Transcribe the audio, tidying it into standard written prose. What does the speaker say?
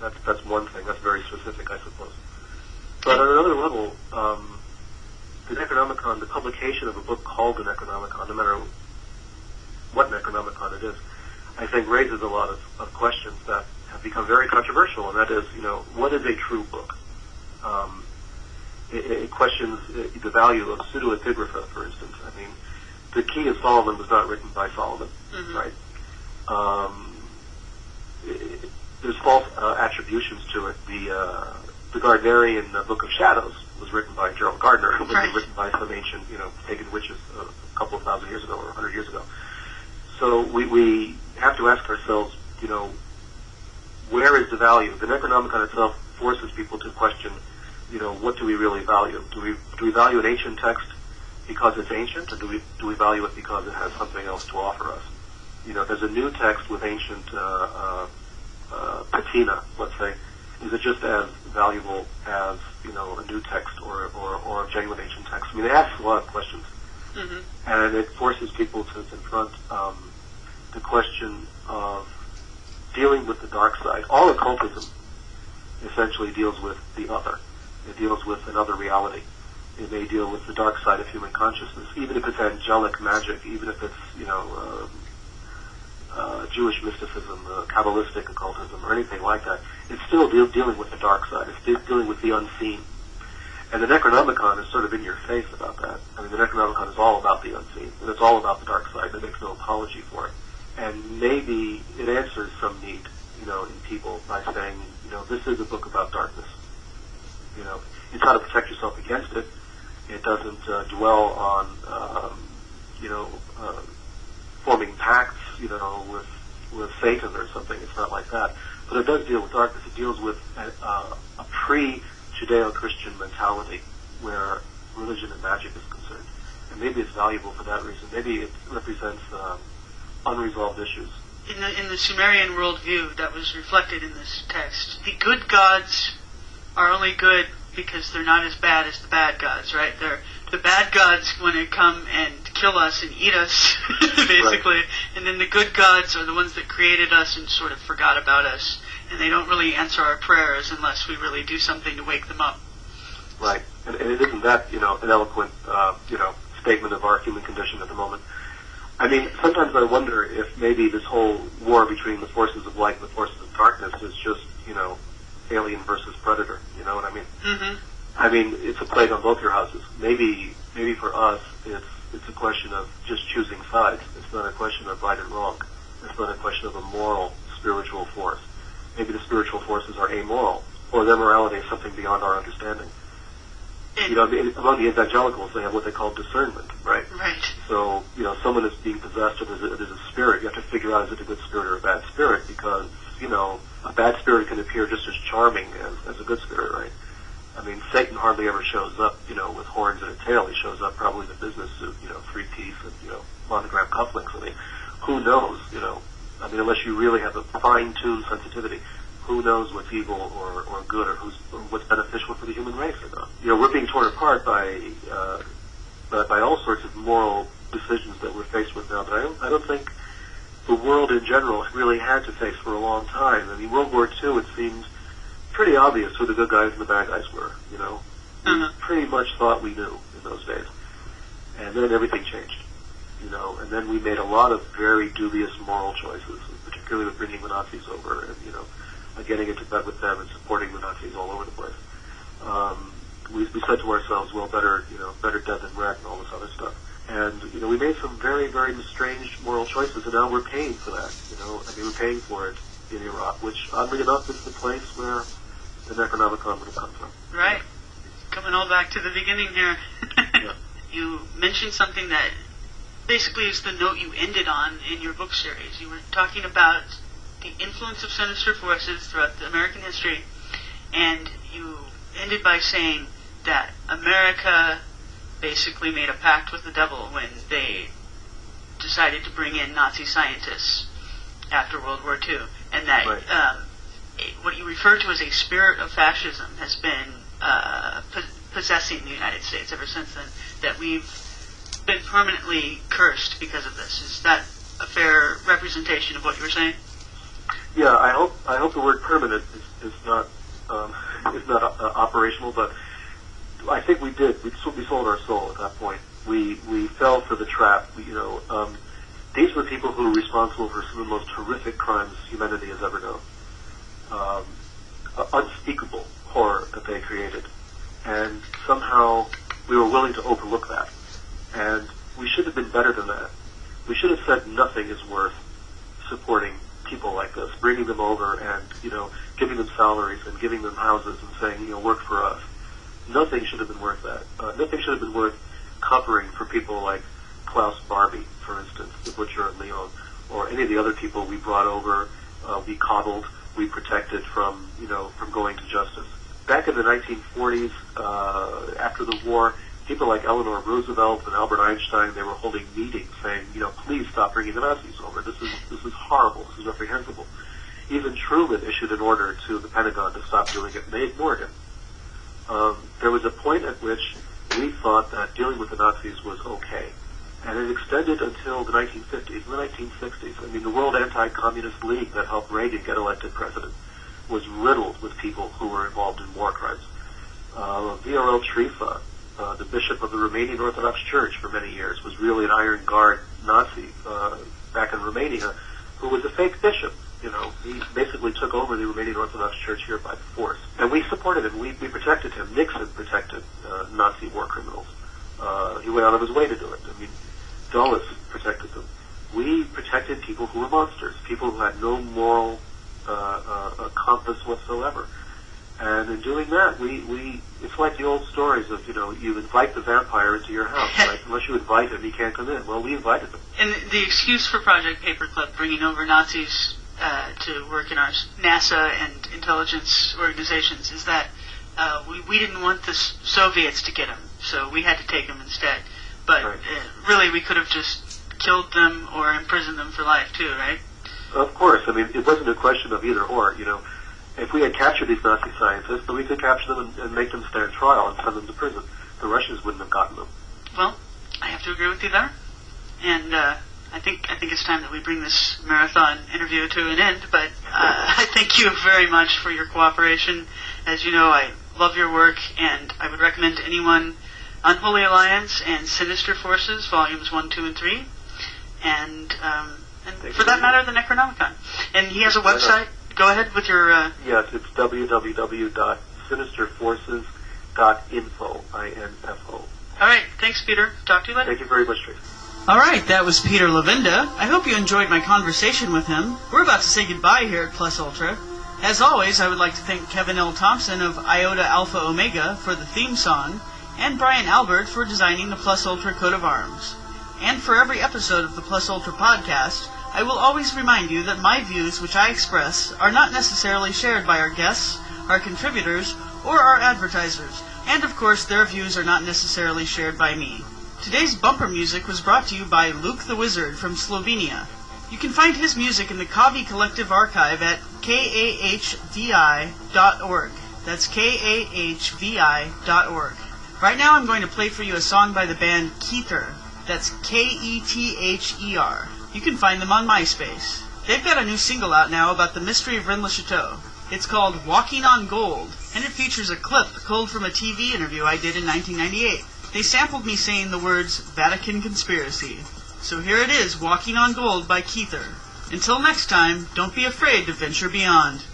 That's one thing. That's very specific, I suppose. But on another level, the Necronomicon, the publication of a book called the Necronomicon, no matter what Necronomicon it is, I think raises a lot of questions that have become very controversial, and that is, what is a true book? It questions the value of pseudoepigrapha, for instance. I mean, the Key of Solomon was not written by Solomon, right? There's false attributions to it. The Gardnerian Book of Shadows was written by Gerald Gardner, who was written by some ancient, pagan witches a couple of thousand years ago or 100 years ago. So we have to ask ourselves, where is the value? The Necronomicon itself forces people to question, what do we really value? Do we value an ancient text because it's ancient, or do we value it because it has something else to offer us? There's a new text with ancient patina, let's say. Is it just as valuable as a new text or a genuine ancient text? I mean, it asks a lot of questions, and it forces people to confront the question of dealing with the dark side. All occultism essentially deals with the other. It deals with another reality. It may deal with the dark side of human consciousness, even if it's angelic magic, even if it's Jewish mysticism, Kabbalistic occultism, or anything like that. It's still dealing with the dark side. It's dealing with the unseen. And the Necronomicon is sort of in your face about that. I mean, the Necronomicon is all about the unseen, and it's all about the dark side. It makes no apology for it. And maybe it answers some need, in people by saying, this is a book about darkness. It's how to protect yourself against it. It doesn't dwell on, forming pacts, with Satan or something. It's not like that. But it does deal with darkness. It deals with a pre-Judeo-Christian mentality where religion and magic is concerned. And maybe it's valuable for that reason. Maybe it represents unresolved issues. In the Sumerian worldview that was reflected in this text, the good gods are only good because they're not as bad as the bad gods, right? They're the bad gods when they come and kill us and eat us, basically. Right. And then the good gods are the ones that created us and sort of forgot about us. And they don't really answer our prayers unless we really do something to wake them up. Right. And it isn't that, an eloquent, statement of our human condition at the moment. I mean, sometimes I wonder if maybe this whole war between the forces of light and the forces of darkness is just, alien versus predator. You know what I mean? Mm-hmm. I mean, it's a plague on both your houses. Maybe for us, it's a question of just choosing sides. It's not a question of right and wrong. It's not a question of a moral, spiritual force. Maybe the spiritual forces are amoral, or their morality is something beyond our understanding. Among the evangelicals, they have what they call discernment, right? Right. So, someone is being possessed, or there's a spirit. You have to figure out, is it a good spirit or a bad spirit? Because, a bad spirit can appear just as charming as a good spirit, right? I mean, Satan hardly ever shows up, with horns and a tail. He shows up probably in a business suit, three-piece and, monogram cufflinks. I mean, who knows, unless you really have a fine-tuned sensitivity, who knows what's evil or good or what's beneficial for the human race or not. We're being torn apart by all sorts of moral decisions that we're faced with now that I don't think the world in general really had to face for a long time. I mean, World War II, it seemed pretty obvious who the good guys and the bad guys were, We pretty much thought we knew in those days. And then everything changed, and then we made a lot of very dubious moral choices, particularly with bringing the Nazis over and, getting into bed with them and supporting the Nazis all over the place. We said to ourselves, well, better dead than red and all this other stuff. And, we made some very, very strange moral choices, and now we're paying for that, we're paying for it in Iraq, which, oddly enough, is the place where the Necronomicon would have come from. Right. Coming all back to the beginning here. Yeah. You mentioned something that basically is the note you ended on in your book series. You were talking about the influence of sinister forces throughout the American history, and you ended by saying that America basically made a pact with the devil when they decided to bring in Nazi scientists after World War II, and that what you refer to as a spirit of fascism has been possessing the United States ever since then, that we've been permanently cursed because of this. Is that a fair representation of what you were saying? Yeah, I hope the word permanent is not operational, but I think we did. We sold our soul at that point. We fell for the trap. These were people who were responsible for some of the most horrific crimes humanity has ever known. Unspeakable horror that they created, and somehow we were willing to overlook that. And we should have been better than that. We should have said nothing is worth supporting people like this, bringing them over and, giving them salaries and giving them houses and saying, work for us. Nothing should have been worth that. Nothing should have been worth covering for people like Klaus Barbie, for instance, the butcher in Lyon, or any of the other people we brought over, we coddled, we protected from going to justice. Back in the 1940s, after the war, people like Eleanor Roosevelt and Albert Einstein, they were holding meetings saying, please stop bringing the Nazis over. This is horrible. This is reprehensible. Even Truman issued an order to the Pentagon to stop doing it, and they ignored him. There was a point at which we thought that dealing with the Nazis was okay. And it extended until the 1950s and the 1960s. I mean, the World Anti-Communist League that helped Reagan get elected president was riddled with people who were involved in war crimes. VRL Trifa, the bishop of the Romanian Orthodox Church for many years, was really an Iron Guard Nazi back in Romania, who was a fake bishop. He basically took over the Romanian Orthodox Church here by force. And we supported him. We protected him. Nixon protected Nazi war criminals. He went out of his way to do it. I mean, Dulles protected them. We protected people who were monsters, people who had no moral compass whatsoever. And in doing that, it's like the old stories of, you invite the vampire into your house, right? Unless you invite him, he can't come in. Well, we invited them. And the excuse for Project Paperclip, bringing over Nazis to work in our NASA and intelligence organizations, is that we didn't want the Soviets to get them, so we had to take them instead. But right. Really, we could have just killed them or imprisoned them for life, too, right? Of course. I mean, it wasn't a question of either or, If we had captured these Nazi scientists, then we could capture them and make them stand trial and send them to prison. The Russians wouldn't have gotten them. Well, I have to agree with you there. And I think it's time that we bring this marathon interview to an end. But I thank you very much for your cooperation. As you know, I love your work, and I would recommend to anyone Unholy Alliance and Sinister Forces, Volumes 1, 2, and 3. And for that matter, the Necronomicon. And he has a website. Go ahead with your... Yes, it's www.sinisterforces.info, I-N-F-O. All right, thanks, Peter. Talk to you later. Thank you very much, Tracy. All right, that was Peter Levenda. I hope you enjoyed my conversation with him. We're about to say goodbye here at PlusUltra. As always, I would like to thank Kevin L. Thompson of Iota Alpha Omega for the theme song, and Brian Albert for designing the PlusUltra coat of arms. And for every episode of the PlusUltra podcast, I will always remind you that my views which I express are not necessarily shared by our guests, our contributors, or our advertisers, and of course their views are not necessarily shared by me. Today's bumper music was brought to you by Luke the Wizard from Slovenia. You can find his music in the Kavi Collective Archive at kahvi.org. That's kahvi.org. Right now I'm going to play for you a song by the band Kether. That's Kether. You can find them on MySpace. They've got a new single out now about the mystery of Rennes-le-Chateau. It's called Walking on Gold, and it features a clip culled from a TV interview I did in 1998. They sampled me saying the words Vatican Conspiracy. So here it is, Walking on Gold by Kether. Until next time, don't be afraid to venture beyond.